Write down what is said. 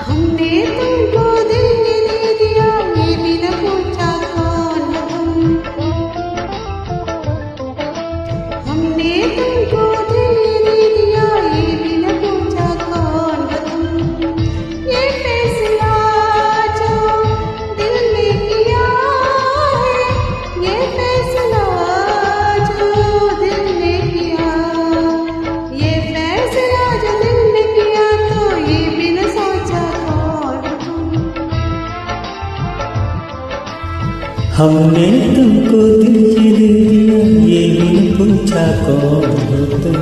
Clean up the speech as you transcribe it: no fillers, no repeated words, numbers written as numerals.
हमने तुमको दिल ये दे दिया, ये भी न पूछा कौन हो तुम। हमने तुमको दिल ये दे दिया, ये भी न पूछा कौन हो तुम। ये फैसला जो दिल ने किया है, ये फैसला जो दिल ने किया, ये फैसला जो दिल ने किया, तो ये भी न सोचा कौन हो तुम। हमने तुमको दिल ये दे दिया, ये भी न पूछा कौन हो तुम।